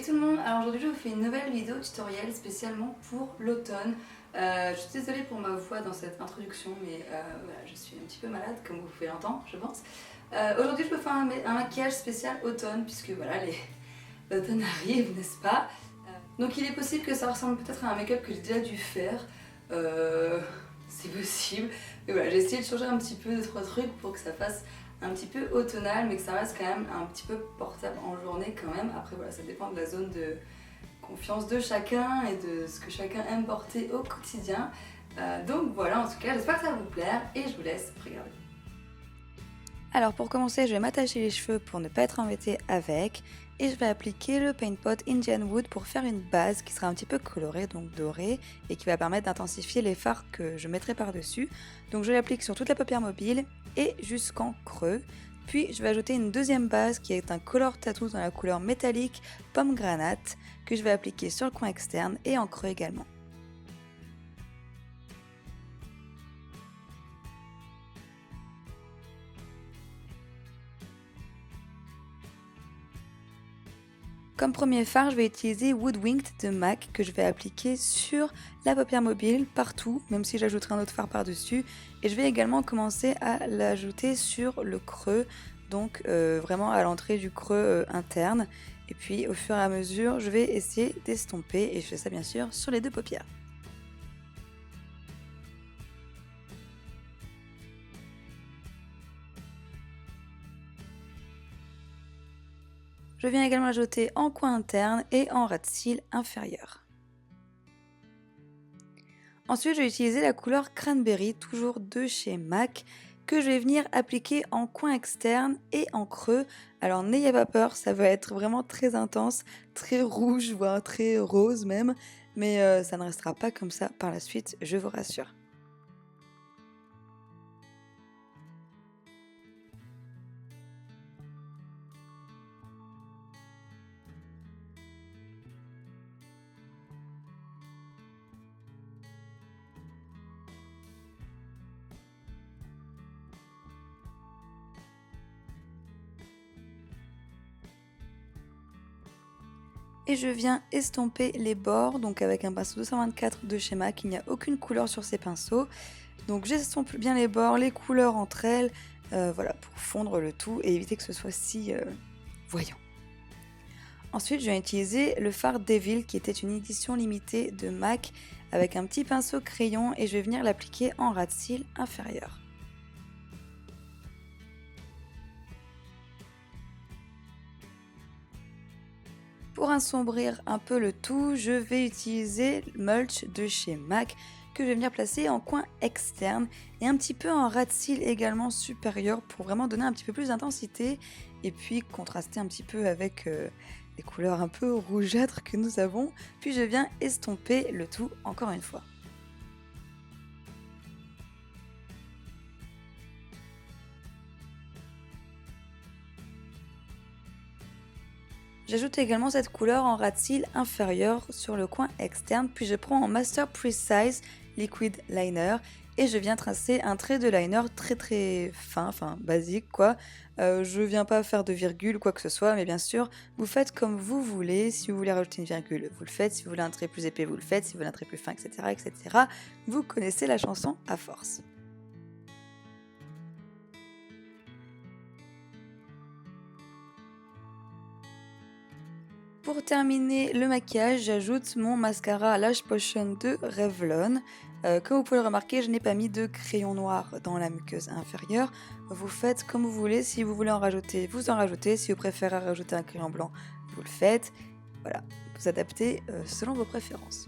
tout le monde, alors aujourd'hui je vous fais une nouvelle vidéo tutoriel spécialement pour l'automne. Je suis désolée pour ma voix dans cette introduction, mais voilà, je suis un petit peu malade comme vous pouvez l'entendre je pense. Aujourd'hui je vous fais un maquillage spécial automne puisque voilà, l'automne arrive, n'est-ce pas? Donc il est possible que ça ressemble peut-être à un make-up que j'ai déjà dû faire, c'est possible. Mais voilà, j'ai essayé de changer un petit peu 2-3 trucs pour que ça fasse un petit peu automnal mais que ça reste quand même un petit peu portable en journée quand même. Après voilà, ça dépend de la zone de confiance de chacun et de ce que chacun aime porter au quotidien. Donc voilà, en tout cas j'espère que ça va vous plaire et je vous laisse regarder. Alors pour commencer, je vais m'attacher les cheveux pour ne pas être embêtée avec et je vais appliquer le Paint Pot Indian Wood pour faire une base qui sera un petit peu colorée, donc dorée, et qui va permettre d'intensifier les fards que je mettrai par-dessus. Donc je l'applique sur toute la paupière mobile et jusqu'en creux. Puis je vais ajouter une deuxième base qui est un Color Tattoo dans la couleur métallique pomme granate que je vais appliquer sur le coin externe et en creux également. Comme premier fard, je vais utiliser Woodwinked de MAC que je vais appliquer sur la paupière mobile partout, même si j'ajouterai un autre fard par-dessus. Et je vais également commencer à l'ajouter sur le creux, donc vraiment à l'entrée du creux interne. Et puis au fur et à mesure, je vais essayer d'estomper et je fais ça bien sûr sur les deux paupières. Je viens également ajouter en coin interne et en ras de cils inférieur. Ensuite, je vais utiliser la couleur Cranberry, toujours de chez MAC, que je vais venir appliquer en coin externe et en creux. Alors n'ayez pas peur, ça va être vraiment très intense, très rouge, voire très rose même, mais ça ne restera pas comme ça par la suite, je vous rassure. Et je viens estomper les bords, donc avec un pinceau 224 de chez MAC, il n'y a aucune couleur sur ces pinceaux. Donc j'estompe bien les bords, les couleurs entre elles, voilà, pour fondre le tout et éviter que ce soit si voyant. Ensuite, je vais utiliser le fard Devil qui était une édition limitée de MAC avec un petit pinceau crayon et je vais venir l'appliquer en ras de cils inférieur. Pour assombrir un peu le tout, je vais utiliser Mulch de chez MAC que je vais venir placer en coin externe et un petit peu en ras de cils également supérieur pour vraiment donner un petit peu plus d'intensité et puis contraster un petit peu avec les couleurs un peu rougeâtres que nous avons. Puis je viens estomper le tout encore une fois. J'ajoute également cette couleur en ras de cils inférieur sur le coin externe, puis je prends en Master Precise Liquid Liner et je viens tracer un trait de liner très fin, enfin basique quoi. Je viens pas faire de virgule ou quoi que ce soit, mais bien sûr, vous faites comme vous voulez. Si vous voulez rajouter une virgule, vous le faites. Si vous voulez un trait plus épais, vous le faites. Si vous voulez un trait plus fin, etc., etc. Vous connaissez la chanson à force. Pour terminer le maquillage, j'ajoute mon mascara Lash Potion de Revlon. Comme vous pouvez le remarquer, je n'ai pas mis de crayon noir dans la muqueuse inférieure. Vous faites comme vous voulez, si vous voulez en rajouter, vous en rajoutez. Si vous préférez rajouter un crayon blanc, vous le faites. Voilà, vous adaptez selon vos préférences.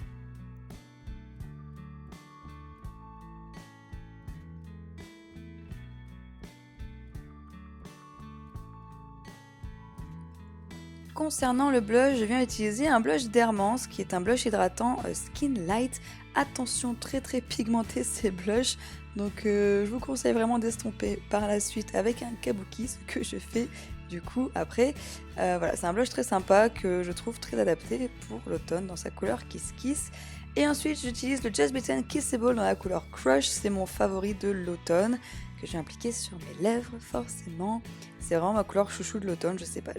Concernant le blush, je viens utiliser un blush d'Hermance qui est un blush hydratant Skin Light. Attention, très pigmenté ces blushs, donc je vous conseille vraiment d'estomper par la suite avec un kabuki, ce que je fais du coup après. Voilà, c'est un blush très sympa que je trouve très adapté pour l'automne dans sa couleur Kiss Kiss. Et ensuite j'utilise le Just Bitten Kissable dans la couleur Crush, c'est mon favori de l'automne que j'ai appliqué sur mes lèvres forcément. C'est vraiment ma couleur chouchou de l'automne, je sais pas,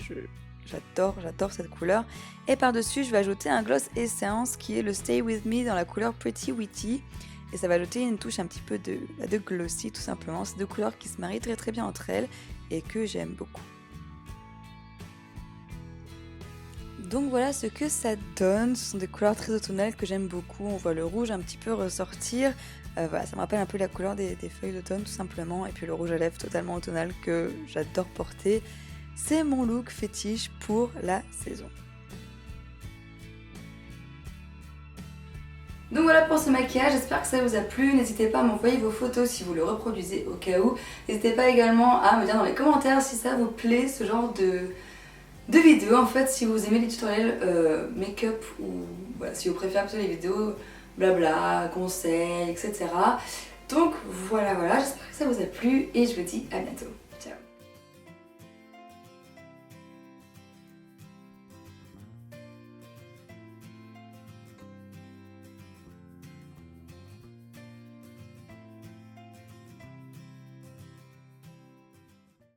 j'adore cette couleur. Et par-dessus, je vais ajouter un gloss Essence qui est le Stay With Me dans la couleur Pretty Witty. Et ça va ajouter une touche un petit peu de glossy tout simplement. C'est deux couleurs qui se marient très bien entre elles et que j'aime beaucoup. Donc voilà ce que ça donne, ce sont des couleurs très automnales que j'aime beaucoup, on voit le rouge un petit peu ressortir, voilà, ça me rappelle un peu la couleur des feuilles d'automne tout simplement, et puis le rouge à lèvres totalement automnal que j'adore porter, c'est mon look fétiche pour la saison. Donc voilà pour ce maquillage, j'espère que ça vous a plu, n'hésitez pas à m'envoyer vos photos si vous le reproduisez au cas où, n'hésitez pas également à me dire dans les commentaires si ça vous plaît ce genre de vidéos en fait, si vous aimez les tutoriels make-up ou voilà, si vous préférez plutôt les vidéos blabla, conseils, etc. Donc voilà, j'espère que ça vous a plu et je vous dis à bientôt.